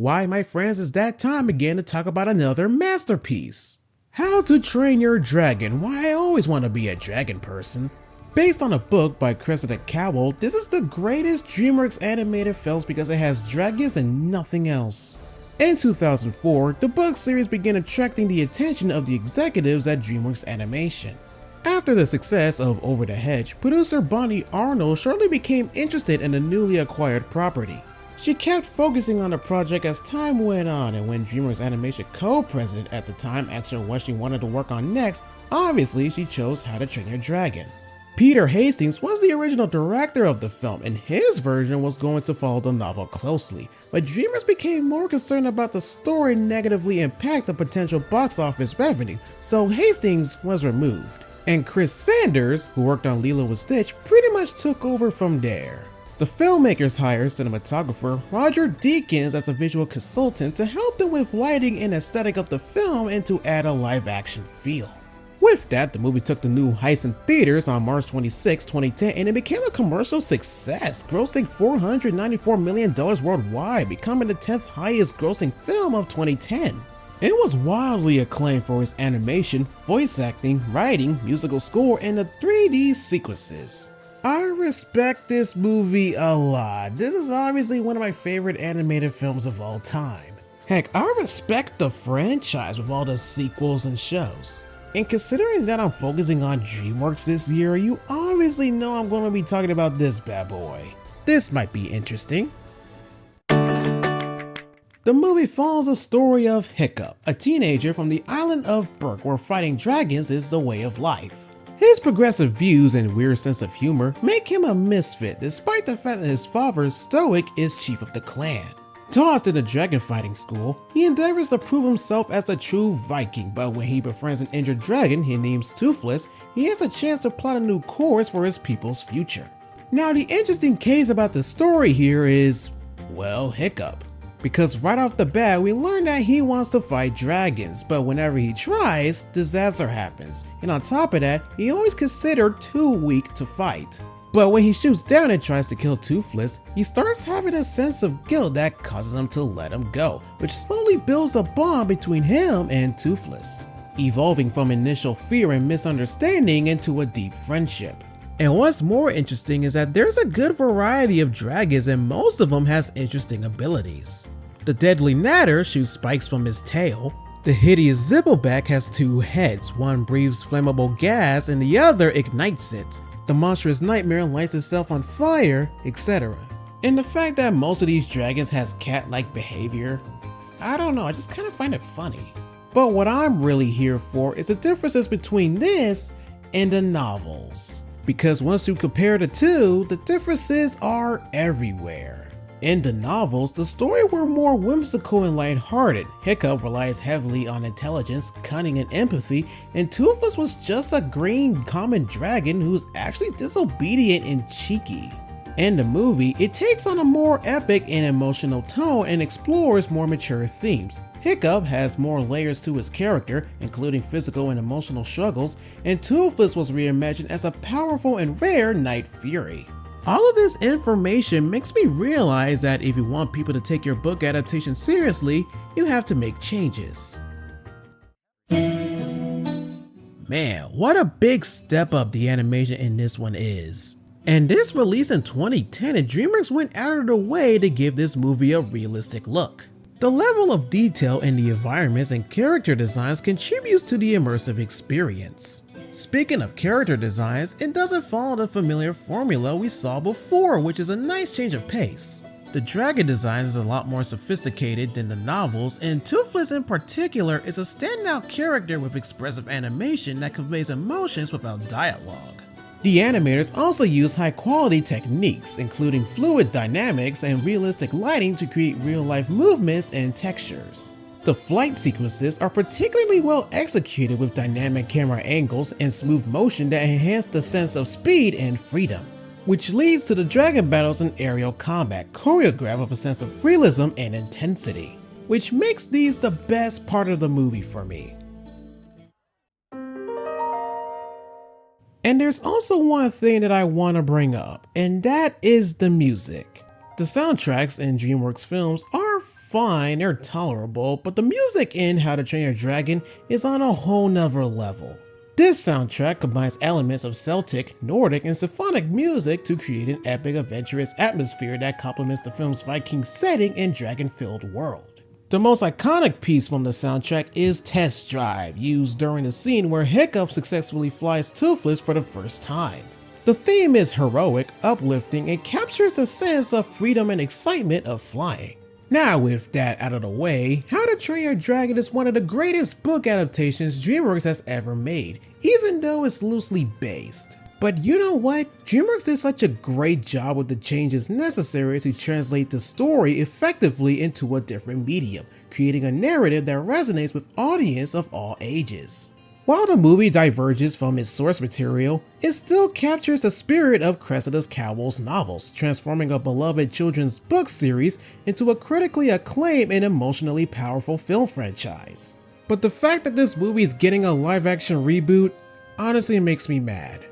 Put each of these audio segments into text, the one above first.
Why, my friends, it's that time again to talk about another masterpiece. How to Train Your Dragon, why I always want to be a dragon person. Based on a book by Cressida Cowell, this is the greatest DreamWorks animated films because it has dragons and nothing else. In 2004, the book series began attracting the attention of the executives at DreamWorks Animation. After the success of Over the Hedge, producer Bonnie Arnold shortly became interested in the newly acquired property. She kept focusing on the project as time went on, and when DreamWorks Animation co-president at the time asked her what she wanted to work on next, obviously she chose How to Train Your Dragon. Peter Hastings was the original director of the film, and his version was going to follow the novel closely, but DreamWorks became more concerned about the story negatively impact the potential box office revenue, so Hastings was removed. And Chris Sanders, who worked on Lilo and Stitch, pretty much took over from there. The filmmakers hired cinematographer Roger Deakins as a visual consultant to help them with lighting and aesthetic of the film and to add a live-action feel. With that, the movie took the new heights in theaters on March 26, 2010, and it became a commercial success, grossing $494 million worldwide, becoming the 10th highest grossing film of 2010. It was wildly acclaimed for its animation, voice acting, writing, musical score, and the 3D sequences. I respect this movie a lot. This is obviously one of my favorite animated films of all time. Heck, I respect the franchise with all the sequels and shows. And considering that I'm focusing on DreamWorks this year, you obviously know I'm going to be talking about this bad boy. This might be interesting. The movie follows the story of Hiccup, a teenager from the island of Berk where fighting dragons is the way of life. His progressive views and weird sense of humor make him a misfit despite the fact that his father, Stoic, is chief of the clan. Tossed into dragon fighting school, he endeavors to prove himself as a true Viking, but when he befriends an injured dragon he names Toothless, he has a chance to plot a new course for his people's future. Now the interesting case about the story here is, well, Hiccup. Because right off the bat we learn that he wants to fight dragons, but whenever he tries, disaster happens, and on top of that, he always considered too weak to fight. But when he shoots down and tries to kill Toothless, he starts having a sense of guilt that causes him to let him go, which slowly builds a bond between him and Toothless, evolving from initial fear and misunderstanding into a deep friendship. And what's more interesting is that there's a good variety of dragons and most of them has interesting abilities. The Deadly Natter shoots spikes from his tail. The hideous Zibbleback has two heads, one breathes flammable gas and the other ignites it. The monstrous Nightmare lights itself on fire, etc. And the fact that most of these dragons has cat-like behavior, I don't know, I just kind of find it funny. But what I'm really here for is the differences between this and the novels. Because once you compare the two, the differences are everywhere. In the novels, the story were more whimsical and lighthearted. Hiccup relies heavily on intelligence, cunning, and empathy, and Toothless was just a green common dragon who's actually disobedient and cheeky. In the movie, it takes on a more epic and emotional tone and explores more mature themes. Hiccup has more layers to his character, including physical and emotional struggles, and Toothless was reimagined as a powerful and rare Night Fury. All of this information makes me realize that if you want people to take your book adaptation seriously, you have to make changes. Man, what a big step up the animation in this one is. And this released in 2010 and DreamWorks went out of their way to give this movie a realistic look. The level of detail in the environments and character designs contributes to the immersive experience. Speaking of character designs, it doesn't follow the familiar formula we saw before, which is a nice change of pace. The dragon design is a lot more sophisticated than the novels, and Toothless in particular is a standout character with expressive animation that conveys emotions without dialogue. The animators also use high-quality techniques, including fluid dynamics and realistic lighting to create real-life movements and textures. The flight sequences are particularly well executed with dynamic camera angles and smooth motion that enhance the sense of speed and freedom, which leads to the dragon battles and aerial combat choreographed with a sense of realism and intensity, which makes these the best part of the movie for me. And there's also one thing that I want to bring up, and that is the music. The soundtracks in DreamWorks films are fine, they're tolerable, but the music in How to Train Your Dragon is on a whole nother level. This soundtrack combines elements of Celtic, Nordic, and symphonic music to create an epic, adventurous atmosphere that complements the film's Viking setting and dragon-filled world. The most iconic piece from the soundtrack is Test Drive, used during the scene where Hiccup successfully flies Toothless for the first time. The theme is heroic, uplifting, and captures the sense of freedom and excitement of flying. Now with that out of the way, How to Train Your Dragon is one of the greatest book adaptations DreamWorks has ever made, even though it's loosely based. But you know what? DreamWorks did such a great job with the changes necessary to translate the story effectively into a different medium, creating a narrative that resonates with audiences of all ages. While the movie diverges from its source material, it still captures the spirit of Cressida Cowell's novels, transforming a beloved children's book series into a critically acclaimed and emotionally powerful film franchise. But the fact that this movie is getting a live-action reboot honestly makes me mad.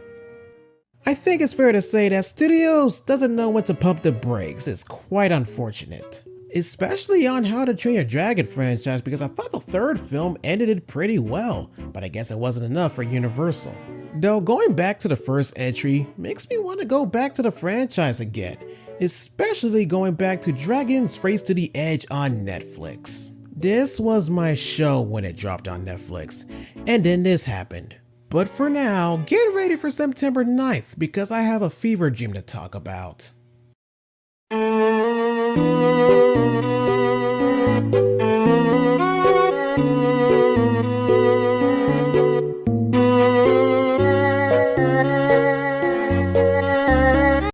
I think it's fair to say that studios doesn't know when to pump the brakes. It's quite unfortunate. Especially on How to Train Your Dragon franchise, because I thought the third film ended it pretty well, but I guess it wasn't enough for Universal. Though going back to the first entry makes me want to go back to the franchise again, especially going back to Dragon's Race to the Edge on Netflix. This was my show when it dropped on Netflix, and then this happened. But for now, get ready for September 9th because I have a fever dream to talk about.